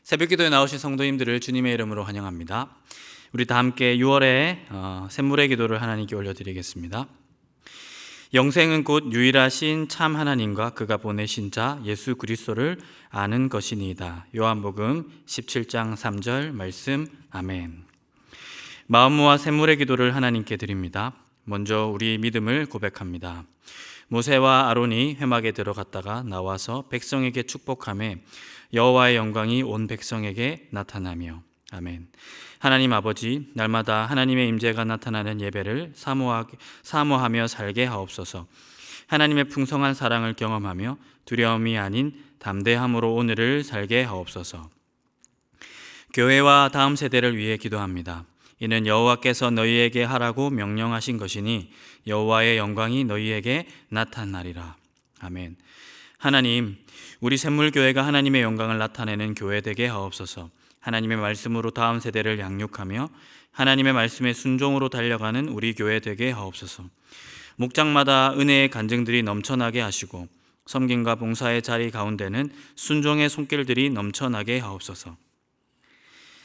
새벽기도에 나오신 성도님들을 주님의 이름으로 환영합니다. 우리 다 함께 6월에 샘물의 기도를 하나님께 올려드리겠습니다. 영생은 곧 유일하신 참 하나님과 그가 보내신 자 예수 그리스도를 아는 것이니이다. 요한복음 17장 3절 말씀. 아멘. 마음 모아 샘물의 기도를 하나님께 드립니다. 먼저 우리 믿음을 고백합니다. 모세와 아론이 회막에 들어갔다가 나와서 백성에게 축복하며 여호와의 영광이 온 백성에게 나타나며. 아멘. 하나님 아버지, 날마다 하나님의 임재가 나타나는 예배를 사모하며 살게 하옵소서. 하나님의 풍성한 사랑을 경험하며 두려움이 아닌 담대함으로 오늘을 살게 하옵소서. 교회와 다음 세대를 위해 기도합니다. 이는 여호와께서 너희에게 하라고 명령하신 것이니 여호와의 영광이 너희에게 나타나리라. 아멘. 하나님, 우리 샘물교회가 하나님의 영광을 나타내는 교회 되게 하옵소서. 하나님의 말씀으로 다음 세대를 양육하며 하나님의 말씀에 순종으로 달려가는 우리 교회 되게 하옵소서. 목장마다 은혜의 간증들이 넘쳐나게 하시고 섬김과 봉사의 자리 가운데는 순종의 손길들이 넘쳐나게 하옵소서.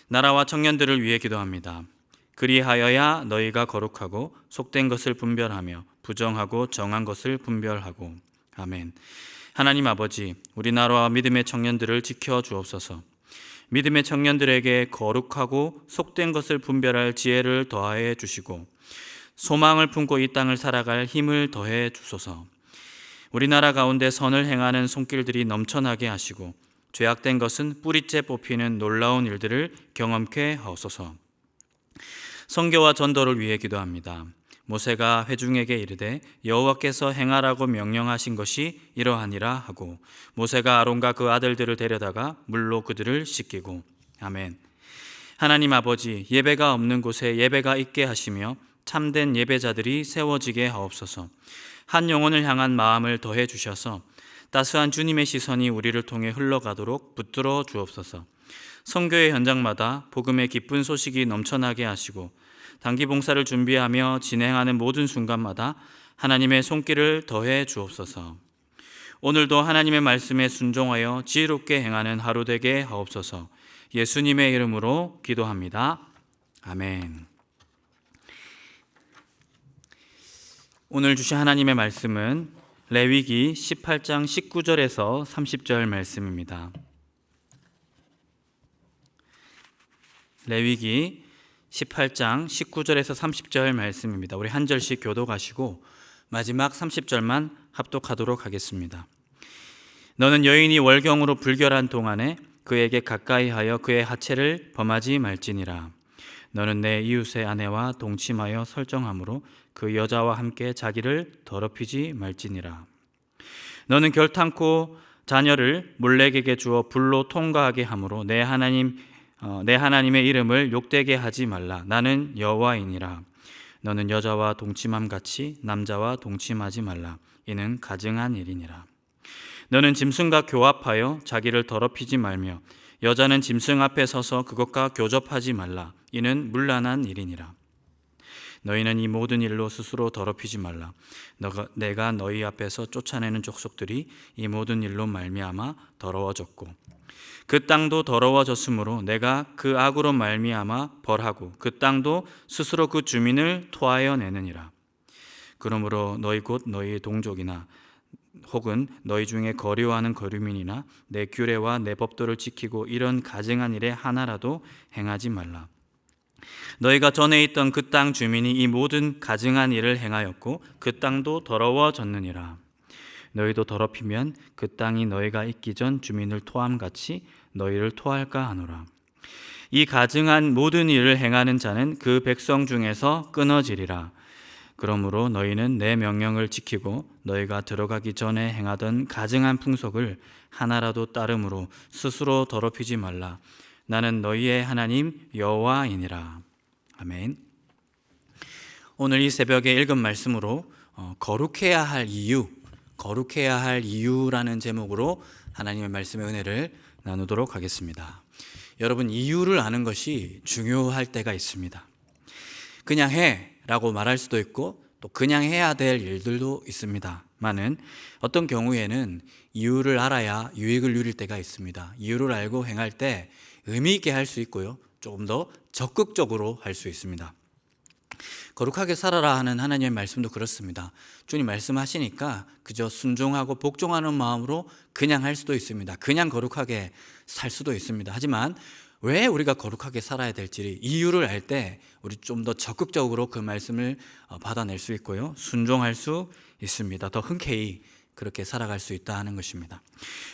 나라와 청년들을 위해 기도합니다. 그리하여야 너희가 거룩하고 속된 것을 분별하며 부정하고 정한 것을 분별하고. 아멘. 하나님 아버지, 우리나라와 믿음의 청년들을 지켜 주옵소서. 믿음의 청년들에게 거룩하고 속된 것을 분별할 지혜를 더하여 주시고 소망을 품고 이 땅을 살아갈 힘을 더해 주소서. 우리나라 가운데 선을 행하는 손길들이 넘쳐나게 하시고 죄악된 것은 뿌리째 뽑히는 놀라운 일들을 경험케 하옵소서. 선교와 전도를 위해 기도합니다. 모세가 회중에게 이르되 여호와께서 행하라고 명령하신 것이 이러하니라 하고 모세가 아론과 그 아들들을 데려다가 물로 그들을 씻기고. 아멘. 하나님 아버지, 예배가 없는 곳에 예배가 있게 하시며 참된 예배자들이 세워지게 하옵소서. 한 영혼을 향한 마음을 더해 주셔서 따스한 주님의 시선이 우리를 통해 흘러가도록 붙들어 주옵소서. 선교의 현장마다 복음의 기쁜 소식이 넘쳐나게 하시고 단기 봉사를 준비하며 진행하는 모든 순간마다 하나님의 손길을 더해 주옵소서. 오늘도 하나님의 말씀에 순종하여 지혜롭게 행하는 하루 되게 하옵소서. 예수님의 이름으로 기도합니다. 아멘. 오늘 주신 하나님의 말씀은 레위기 18장 19절에서 30절 말씀입니다. 레위기 18장 19절에서 30절 말씀입니다. 우리 한 절씩 교독하시고 마지막 30절만 합독하도록 하겠습니다. 너는 여인이 월경으로 불결한 동안에 그에게 가까이하여 그의 하체를 범하지 말지니라. 너는 내 이웃의 아내와 동침하여 설정함으로 그 여자와 함께 자기를 더럽히지 말지니라. 너는 결탄코 자녀를 몰렉에게 주어 불로 통과하게 함으로 내 하나님의 이름을 욕되게 하지 말라. 나는 여호와이니라. 너는 여자와 동침함 같이 남자와 동침하지 말라. 이는 가증한 일이니라. 너는 짐승과 교합하여 자기를 더럽히지 말며 여자는 짐승 앞에 서서 그것과 교접하지 말라. 이는 문란한 일이니라. 너희는 이 모든 일로 스스로 더럽히지 말라. 내가 너희 앞에서 쫓아내는 족속들이 이 모든 일로 말미암아 더러워졌고 그 땅도 더러워졌으므로 내가 그 악으로 말미암아 벌하고 그 땅도 스스로 그 주민을 토하여 내느니라. 그러므로 너희 곧 너희 동족이나 혹은 너희 중에 거류하는 거류민이나 내 규례와 내 법도를 지키고 이런 가증한 일에 하나라도 행하지 말라. 너희가 전에 있던 그 땅 주민이 이 모든 가증한 일을 행하였고 그 땅도 더러워졌느니라. 너희도 더럽히면 그 땅이 너희가 있기 전 주민을 토함같이 너희를 토할까 하노라. 이 가증한 모든 일을 행하는 자는 그 백성 중에서 끊어지리라. 그러므로 너희는 내 명령을 지키고 너희가 들어가기 전에 행하던 가증한 풍속을 하나라도 따름으로 스스로 더럽히지 말라. 나는 너희의 하나님 여호와이니라. 아멘. 오늘 이 새벽에 읽은 말씀으로 거룩해야 할 이유라는 제목으로 하나님의 말씀의 은혜를 나누도록 하겠습니다. 여러분, 이유를 아는 것이 중요할 때가 있습니다. 그냥 해라고 말할 수도 있고 또 그냥 해야 될 일들도 있습니다만은 어떤 경우에는 이유를 알아야 유익을 누릴 때가 있습니다. 이유를 알고 행할 때 의미 있게 할 수 있고요, 조금 더 적극적으로 할 수 있습니다. 거룩하게 살아라 하는 하나님의 말씀도 그렇습니다. 주님 말씀하시니까 그저 순종하고 복종하는 마음으로 그냥 할 수도 있습니다. 그냥 거룩하게 살 수도 있습니다. 하지만 왜 우리가 거룩하게 살아야 될지 이유를 알 때 우리 좀 더 적극적으로 그 말씀을 받아낼 수 있고요, 순종할 수 있습니다. 더 흔쾌히 그렇게 살아갈 수 있다 하는 것입니다.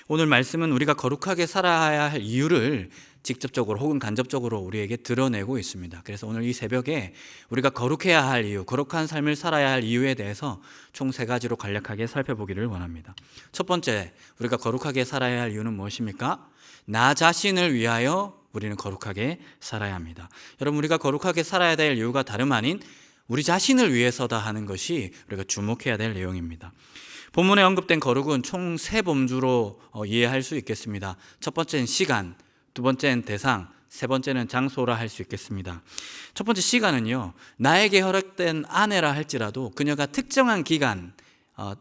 오늘 말씀은 우리가 거룩하게 살아야 할 이유를 직접적으로 혹은 간접적으로 우리에게 드러내고 있습니다. 그래서 오늘 이 새벽에 우리가 거룩해야 할 이유, 거룩한 삶을 살아야 할 이유에 대해서 총 3가지로 간략하게 살펴보기를 원합니다. 첫 번째, 우리가 거룩하게 살아야 할 이유는 무엇입니까? 나 자신을 위하여 우리는 거룩하게 살아야 합니다. 여러분, 우리가 거룩하게 살아야 될 이유가 다름 아닌 우리 자신을 위해서다 하는 것이 우리가 주목해야 될 내용입니다. 본문에 언급된 거룩은 총 3범주로 이해할 수 있겠습니다. 첫 번째는 시간, 두 번째는 대상, 세 번째는 장소라 할 수 있겠습니다. 첫 번째 시간은요, 나에게 허락된 아내라 할지라도 그녀가 특정한 기간,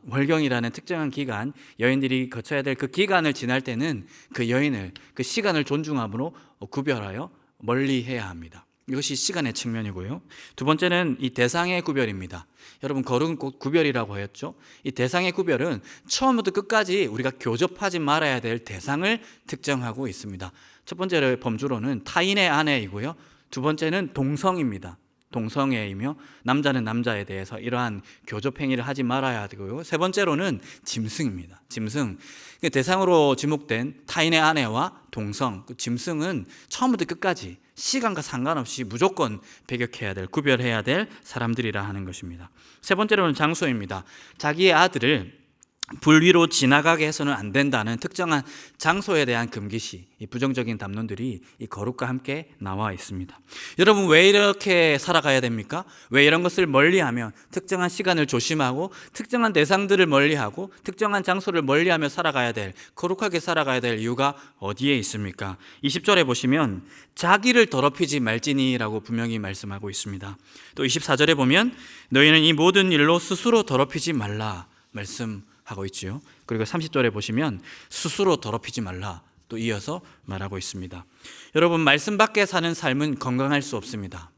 월경이라는 특정한 기간, 여인들이 거쳐야 될 그 기간을 지날 때는 그 여인을, 그 시간을 존중함으로 구별하여 멀리해야 합니다. 이것이 시간의 측면이고요. 두 번째는 이 대상의 구별입니다. 여러분, 거룩은 곧 구별이라고 하였죠. 이 대상의 구별은 처음부터 끝까지 우리가 교접하지 말아야 될 대상을 특정하고 있습니다. 첫 번째 범주로는 타인의 아내이고요, 두 번째는 동성입니다. 동성애이며 남자는 남자에 대해서 이러한 교접 행위를 하지 말아야 되고요, 세 번째로는 짐승입니다. 짐승, 대상으로 지목된 타인의 아내와 동성, 그 짐승은 처음부터 끝까지 시간과 상관없이 무조건 배격해야 될, 구별해야 될 사람들이라 하는 것입니다. 세 번째로는 장소입니다. 자기의 아들을 불 위로 지나가게 해서는 안 된다는 특정한 장소에 대한 금기시, 이 부정적인 담론들이 이 거룩과 함께 나와 있습니다. 여러분, 왜 이렇게 살아가야 됩니까? 왜 이런 것을 멀리하며 특정한 시간을 조심하고 특정한 대상들을 멀리하고 특정한 장소를 멀리하며 살아가야 될, 거룩하게 살아가야 될 이유가 어디에 있습니까? 20절에 보시면 자기를 더럽히지 말지니라고 분명히 말씀하고 있습니다. 또 24절에 보면 너희는 이 모든 일로 스스로 더럽히지 말라 말씀하고 있지요. 그리고 30절에 보시면 스스로 더럽히지 말라 또 이어서 말하고 있습니다. 여러분, 말씀 밖에 사는 삶은 건강할 수 없습니다.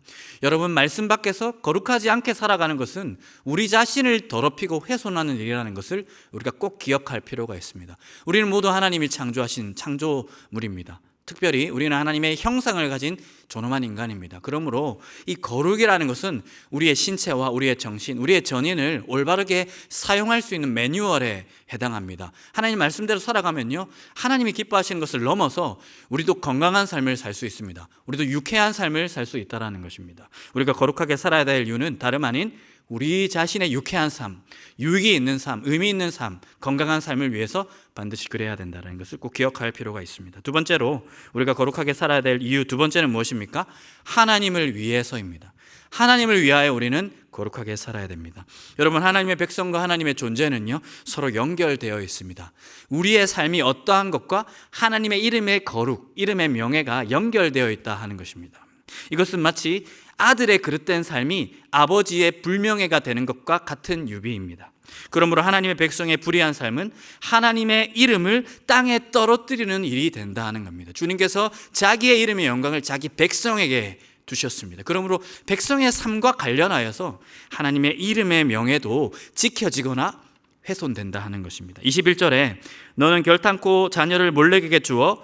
여러분, 말씀 밖에서 거룩하지 않게 살아가는 것은 우리 자신을 더럽히고 훼손하는 일이라는 것을 우리가 꼭 기억할 필요가 있습니다. 우리는 모두 하나님이 창조하신 창조물입니다. 특별히 우리는 하나님의 형상을 가진 존엄한 인간입니다. 그러므로 이 거룩이라는 것은 우리의 신체와 우리의 정신, 우리의 전인을 올바르게 사용할 수 있는 매뉴얼에 해당합니다. 하나님 말씀대로 살아가면요, 하나님이 기뻐하시는 것을 넘어서 우리도 건강한 삶을 살 수 있습니다. 우리도 유쾌한 삶을 살 수 있다는 것입니다. 우리가 거룩하게 살아야 될 이유는 다름 아닌 우리 자신의 유쾌한 삶, 유익이 있는 삶, 의미 있는 삶, 건강한 삶을 위해서 반드시 그래야 된다는 것을 꼭 기억할 필요가 있습니다. 두 번째로 우리가 거룩하게 살아야 될 이유 두 번째는 무엇입니까? 하나님을 위해서입니다. 하나님을 위하여 우리는 거룩하게 살아야 됩니다. 여러분, 하나님의 백성과 하나님의 존재는요, 서로 연결되어 있습니다. 우리의 삶이 어떠한 것과 하나님의 이름의 거룩, 이름의 명예가 연결되어 있다 하는 것입니다. 이것은 마치 아들의 그릇된 삶이 아버지의 불명예가 되는 것과 같은 유비입니다. 그러므로 하나님의 백성의 불의한 삶은 하나님의 이름을 땅에 떨어뜨리는 일이 된다 하는 겁니다. 주님께서 자기의 이름의 영광을 자기 백성에게 두셨습니다. 그러므로 백성의 삶과 관련하여서 하나님의 이름의 명예도 지켜지거나 훼손된다 하는 것입니다. 21절에 너는 결탄코 자녀를 몰렉에게 주어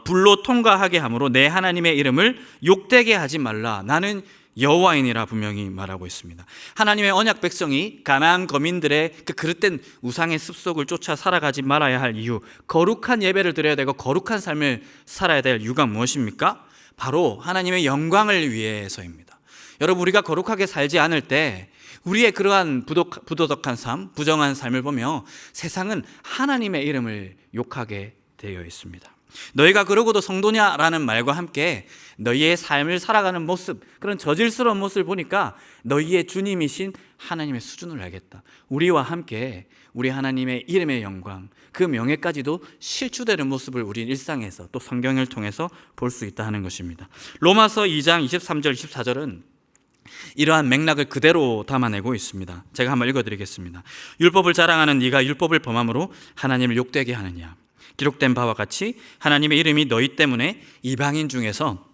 불로 통과하게 함으로 내 하나님의 이름을 욕되게 하지 말라. 나는 여호와이니라 분명히 말하고 있습니다. 하나님의 언약 백성이 가나안 거민들의 그 그릇된 우상의 습속을 쫓아 살아가지 말아야 할 이유, 거룩한 예배를 드려야 되고 거룩한 삶을 살아야 될 이유가 무엇입니까? 바로 하나님의 영광을 위해서입니다. 여러분, 우리가 거룩하게 살지 않을 때 우리의 그러한 부도덕한 삶, 부정한 삶을 보며 세상은 하나님의 이름을 욕하게 되어 있습니다. 너희가 그러고도 성도냐라는 말과 함께 너희의 삶을 살아가는 모습, 그런 저질스러운 모습을 보니까 너희의 주님이신 하나님의 수준을 알겠다. 우리와 함께 우리 하나님의 이름의 영광, 그 명예까지도 실추되는 모습을 우리 일상에서 또 성경을 통해서 볼 수 있다 하는 것입니다. 로마서 2장 23절 24절은 이러한 맥락을 그대로 담아내고 있습니다. 제가 한번 읽어드리겠습니다. 율법을 자랑하는 네가 율법을 범함으로 하나님을 욕되게 하느냐? 기록된 바와 같이 하나님의 이름이 너희 때문에 이방인 중에서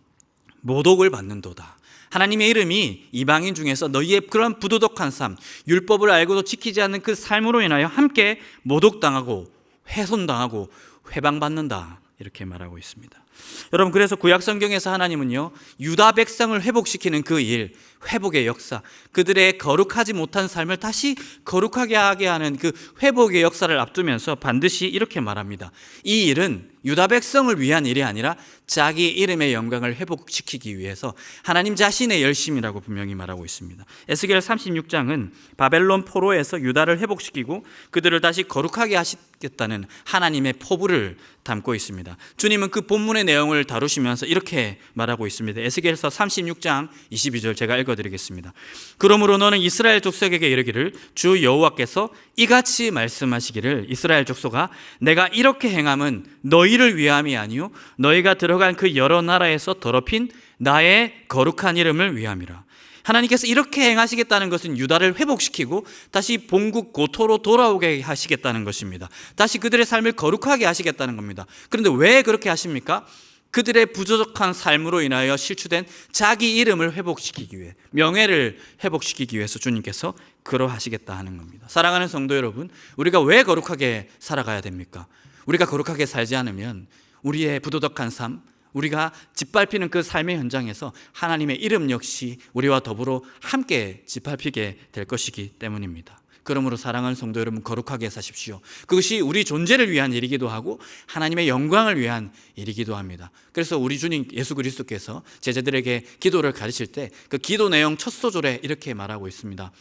모독을 받는도다. 하나님의 이름이 이방인 중에서 너희의 그런 부도덕한 삶, 율법을 알고도 지키지 않는 그 삶으로 인하여 함께 모독당하고 훼손당하고 회방받는다, 이렇게 말하고 있습니다. 여러분, 그래서 구약 성경에서 하나님은요, 유다 백성을 회복시키는 그 일, 회복의 역사, 그들의 거룩하지 못한 삶을 다시 거룩하게 하게 하는 그 회복의 역사를 앞두면서 반드시 이렇게 말합니다. 이 일은 유다 백성을 위한 일이 아니라 자기 이름의 영광을 회복시키기 위해서 하나님 자신의 열심이라고 분명히 말하고 있습니다. 에스겔 36장은 바벨론 포로에서 유다를 회복시키고 그들을 다시 거룩하게 하시겠다는 하나님의 포부를 담고 있습니다. 주님은 그 본문의 내용을 다루시면서 이렇게 말하고 있습니다. 에스겔서 36장 22절 제가 읽어드리겠습니다. 그러므로 너는 이스라엘 족속에게 이르기를 주 여호와께서 이같이 말씀하시기를 이스라엘 족속아 내가 이렇게 행함은 너희를 위함이 아니요 너희가 들어간 그 여러 나라에서 더럽힌 나의 거룩한 이름을 위함이라. 하나님께서 이렇게 행하시겠다는 것은 유다를 회복시키고 다시 본국 고토로 돌아오게 하시겠다는 것입니다. 다시 그들의 삶을 거룩하게 하시겠다는 겁니다. 그런데 왜 그렇게 하십니까? 그들의 부족한 삶으로 인하여 실추된 자기 이름을 회복시키기 위해, 명예를 회복시키기 위해서 주님께서 그러하시겠다 하는 겁니다. 사랑하는 성도 여러분, 우리가 왜 거룩하게 살아가야 됩니까? 우리가 거룩하게 살지 않으면 우리의 부도덕한 삶, 우리가 짓밟히는 그 삶의 현장에서 하나님의 이름 역시 우리와 더불어 함께 짓밟히게 될 것이기 때문입니다. 그러므로 사랑하는 성도 여러분, 거룩하게 사십시오. 그것이 우리 존재를 위한 일이기도 하고 하나님의 영광을 위한 일이기도 합니다. 그래서 우리 주님 예수 그리스도께서 제자들에게 기도를 가르칠 때 그 기도 내용 첫 소절에 이렇게 말하고 있습니다.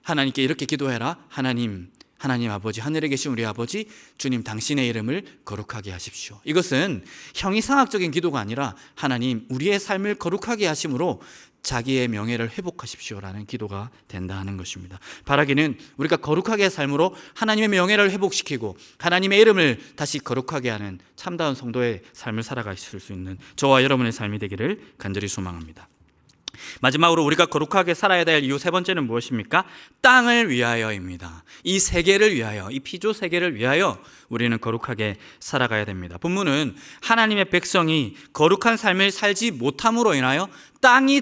하나님께 이렇게 기도해라. 하나님 아버지, 하늘에 계신 우리 아버지, 주님 당신의 이름을 거룩하게 하십시오. 이것은 형이상학적인 기도가 아니라 하나님 우리의 삶을 거룩하게 하심으로 자기의 명예를 회복하십시오라는 기도가 된다 하는 것입니다. 바라기는 우리가 거룩하게 삶으로 하나님의 명예를 회복시키고 하나님의 이름을 다시 거룩하게 하는 참다운 성도의 삶을 살아가실 수 있는 저와 여러분의 삶이 되기를 간절히 소망합니다. 마지막으로 우리가 거룩하게 살아야 될 이유 세 번째는 무엇입니까? 땅을 위하여입니다. 이 세계를 위하여, 이 피조 세계를 위하여 우리는 거룩하게 살아가야 됩니다. 본문은 하나님의 백성이 거룩한 삶을 살지 못함으로 인하여 땅이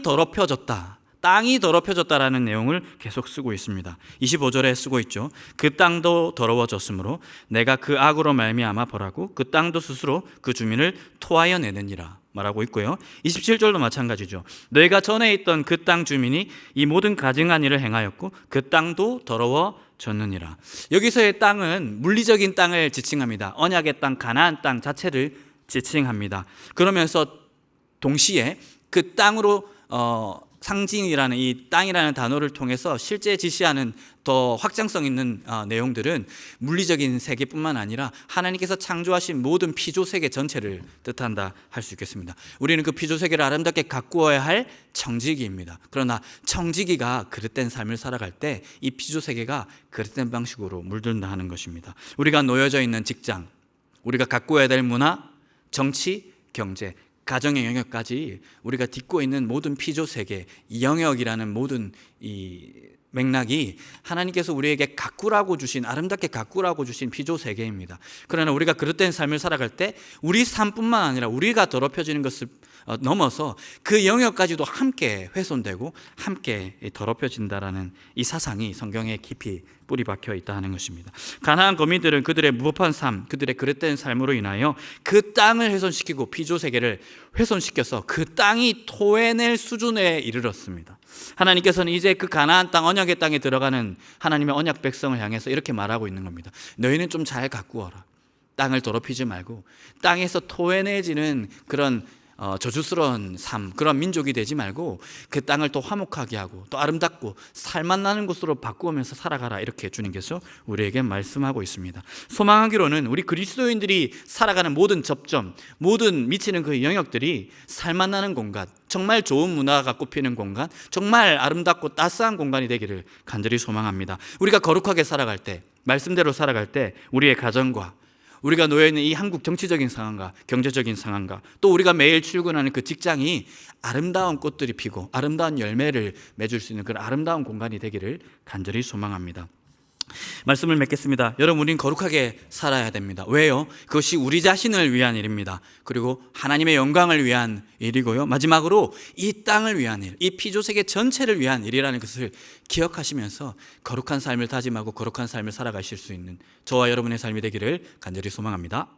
더럽혀졌다라는 내용을 계속 쓰고 있습니다. 25절에 쓰고 있죠. 그 땅도 더러워졌으므로 내가 그 악으로 말미암아 벌하고 그 땅도 스스로 그 주민을 토하여 내느니라 말하고 있고요. 27절도 마찬가지죠. 너희가 전에 있던 그 땅 주민이 이 모든 가증한 일을 행하였고 그 땅도 더러워졌느니라. 여기서의 땅은 물리적인 땅을 지칭합니다. 언약의 땅, 가나안 땅 자체를 지칭합니다. 그러면서 동시에 그 땅으로 상징이라는 이 땅이라는 단어를 통해서 실제 지시하는 더 확장성 있는 내용들은 물리적인 세계뿐만 아니라 하나님께서 창조하신 모든 피조 세계 전체를 뜻한다 할 수 있겠습니다. 우리는 그 피조 세계를 아름답게 가꾸어야 할 청지기입니다. 그러나 청지기가 그릇된 삶을 살아갈 때 이 피조 세계가 그릇된 방식으로 물든다 하는 것입니다. 우리가 놓여져 있는 직장, 우리가 가꾸어야 될 문화, 정치, 경제, 가정의 영역까지 우리가 딛고 있는 모든 피조 세계, 이 영역이라는 모든 이 맥락이 하나님께서 우리에게 가꾸라고 주신, 아름답게 가꾸라고 주신 피조 세계입니다. 그러나 우리가 그릇된 삶을 살아갈 때 우리 삶뿐만 아니라 우리가 더럽혀지는 것을 넘어서 그 영역까지도 함께 훼손되고 함께 더럽혀진다라는 이 사상이 성경에 깊이 뿌리 박혀 있다 하는 것입니다. 가나안 거민들은 그들의 무법한 삶, 그들의 그릇된 삶으로 인하여 그 땅을 훼손시키고 피조 세계를 훼손시켜서 그 땅이 토해낼 수준에 이르렀습니다. 하나님께서는 이제 그 가나안 땅, 언약의 땅에 들어가는 하나님의 언약 백성을 향해서 이렇게 말하고 있는 겁니다. 너희는 좀 잘 가꾸어라. 땅을 더럽히지 말고 땅에서 토해내지는 그런 저주스러운 삶, 그런 민족이 되지 말고 그 땅을 또 화목하게 하고 또 아름답고 살맛 나는 곳으로 바꾸면서 살아가라, 이렇게 주님께서 우리에게 말씀하고 있습니다. 소망하기로는 우리 그리스도인들이 살아가는 모든 접점, 모든 미치는 그 영역들이 살맛 나는 공간, 정말 좋은 문화가 꼽히는 공간, 정말 아름답고 따스한 공간이 되기를 간절히 소망합니다. 우리가 거룩하게 살아갈 때, 말씀대로 살아갈 때 우리의 가정과 우리가 놓여있는 이 한국 정치적인 상황과 경제적인 상황과 또 우리가 매일 출근하는 그 직장이 아름다운 꽃들이 피고 아름다운 열매를 맺을 수 있는 그런 아름다운 공간이 되기를 간절히 소망합니다. 말씀을 맺겠습니다. 여러분, 우린 거룩하게 살아야 됩니다. 왜요? 그것이 우리 자신을 위한 일입니다. 그리고 하나님의 영광을 위한 일이고요. 마지막으로 이 땅을 위한 일, 이 피조세계 전체를 위한 일이라는 것을 기억하시면서 거룩한 삶을 다짐하고 거룩한 삶을 살아가실 수 있는 저와 여러분의 삶이 되기를 간절히 소망합니다.